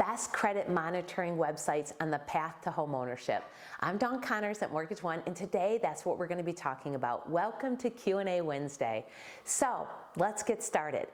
best credit monitoring websites on the path to homeownership. I'm Dawn Connors at MortgageOne, and today that's what we're going to be talking about. Welcome to Q&A Wednesday. So let's get started.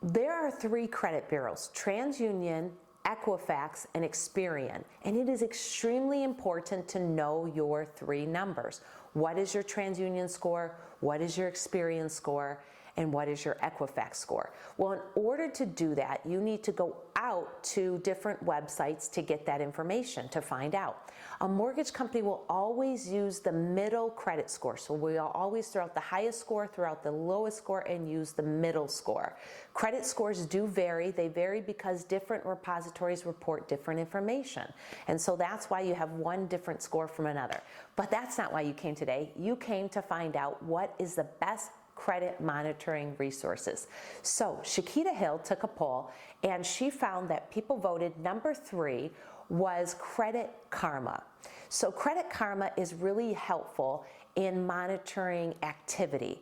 There are three credit bureaus: TransUnion, Equifax, and Experian, and it is extremely important to know your three numbers. What is your TransUnion score? What is your Experian score? And what is your Equifax score? Well, in order to do that, you need to go out to different websites to get that information, to find out. A mortgage company will always use the middle credit score. So we'll always throw out the highest score, throw out the lowest score, and use the middle score. Credit scores do vary. They vary because different repositories report different information. And so that's why you have one different score from another. But that's not why you came today. You came to find out what is the best credit monitoring resources. So Shakita Hill took a poll and she found that people voted number 3 was Credit Karma. So Credit Karma is really helpful in monitoring activity,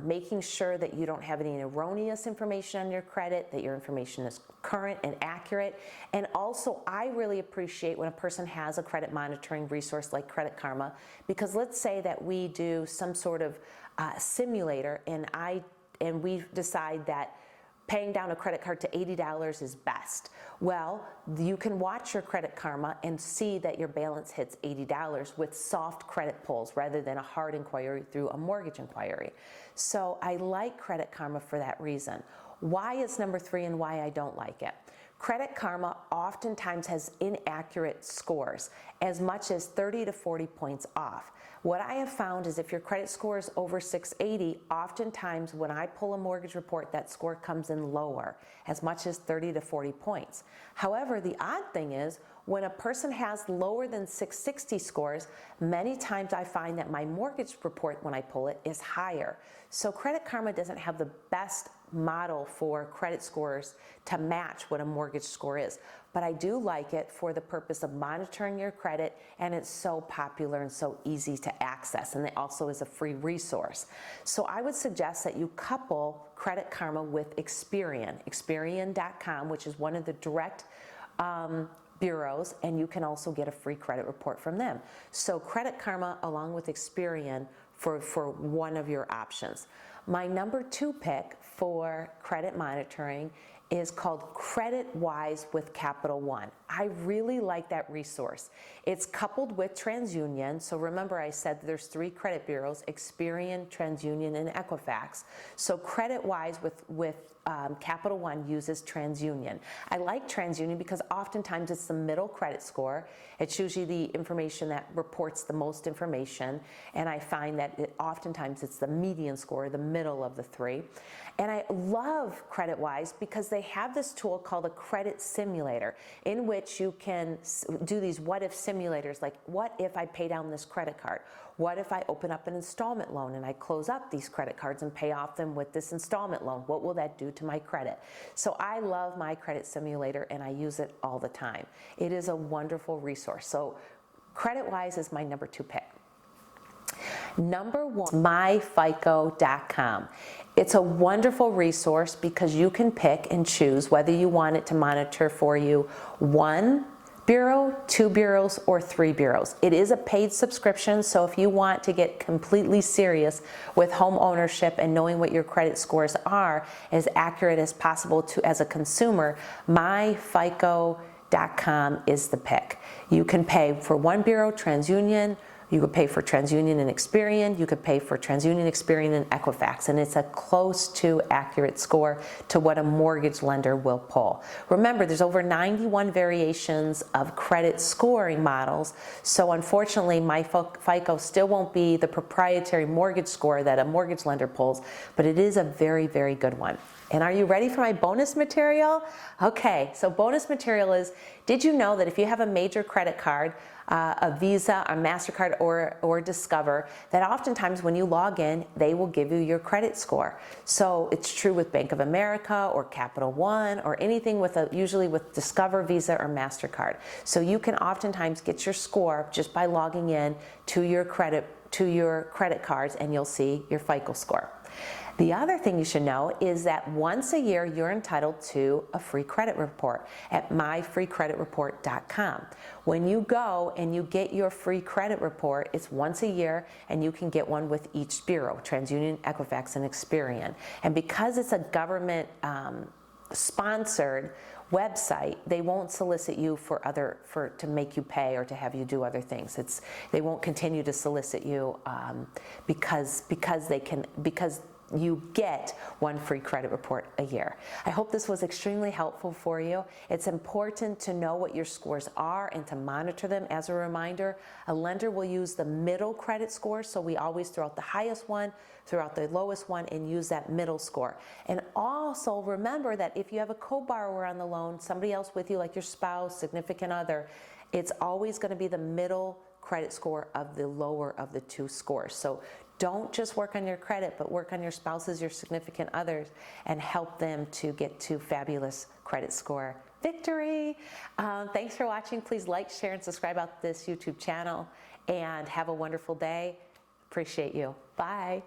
making sure that you don't have any erroneous information on your credit, that your information is current and accurate. And also, I really appreciate when a person has a credit monitoring resource like Credit Karma, because let's say that we do some sort of simulator and we decide that paying down a credit card to $80 is best. Well, you can watch your Credit Karma and see that your balance hits $80 with soft credit pulls rather than a hard inquiry through a mortgage inquiry. So I like Credit Karma for that reason. Why it's number 3 and why I don't like it? Credit Karma oftentimes has inaccurate scores, as much as 30 to 40 points off. What I have found is if your credit score is over 680, oftentimes when I pull a mortgage report, that score comes in lower, as much as 30 to 40 points. However, the odd thing is, when a person has lower than 660 scores, many times I find that my mortgage report, when I pull it, is higher. So Credit Karma doesn't have the best model for credit scores to match what a mortgage score is. But I do like it for the purpose of monitoring your credit, and it's so popular and so easy to access, and it also is a free resource. So I would suggest that you couple Credit Karma with Experian, Experian.com, which is one of the direct bureaus, and you can also get a free credit report from them. So Credit Karma along with Experian for one of your options. My number 2 pick for credit monitoring is called Creditwise with Capital One. I really like that resource. It's coupled with TransUnion. So remember I said there's 3 credit bureaus: Experian, TransUnion, and Equifax. So Creditwise with Capital One uses TransUnion. I like TransUnion because oftentimes it's the middle credit score. It's usually the information that reports the most information, and I find that oftentimes it's the median score, the middle of the 3. And I love Creditwise because they have this tool called a credit simulator, in which you can do these what-if simulators, like what if I pay down this credit card? What if I open up an installment loan and I close up these credit cards and pay off them with this installment loan? What will that do to my credit? So I love my credit simulator and I use it all the time. It is a wonderful resource. So Creditwise is my number 2 pick. Number 1, MyFico.com. It's a wonderful resource because you can pick and choose whether you want it to monitor for you 1 bureau, 2 bureaus, or 3 bureaus. It is a paid subscription, so if you want to get completely serious with home ownership and knowing what your credit scores are as accurate as possible as a consumer, MyFico.com is the pick. You can pay for 1 bureau, TransUnion. You could pay for TransUnion and Experian. You could pay for TransUnion, Experian, and Equifax, and it's a close to accurate score to what a mortgage lender will pull. Remember, there's over 91 variations of credit scoring models, so unfortunately, MyFico still won't be the proprietary mortgage score that a mortgage lender pulls, but it is a very, very good one. And are you ready for my bonus material? Okay, so bonus material is, did you know that if you have a major credit card, a Visa, a MasterCard, or Discover, that oftentimes when you log in, they will give you your credit score. So it's true with Bank of America or Capital One or anything usually with Discover, Visa, or MasterCard. So you can oftentimes get your score just by logging in to your credit to your credit cards and you'll see your FICO score. The other thing you should know is that once a year you're entitled to a free credit report at myfreecreditreport.com. When you go and you get your free credit report, it's once a year and you can get one with each bureau, TransUnion, Equifax, and Experian. And because it's a government sponsored website, they won't solicit you to make you pay or to have you do other things. They won't continue to solicit you because you get one free credit report a year. I hope this was extremely helpful for you. It's important to know what your scores are and to monitor them. As a reminder, a lender will use the middle credit score, so we always throw out the highest one, throw out the lowest one, and use that middle score. And also remember that if you have a co-borrower on the loan, somebody else with you like your spouse, significant other, it's always going to be the middle credit score of the lower of the two scores. So don't just work on your credit, but work on your spouses, your significant others, and help them to get to fabulous credit score victory. Thanks for watching. Please like, share, and subscribe out this YouTube channel, and have a wonderful day. Appreciate you. Bye.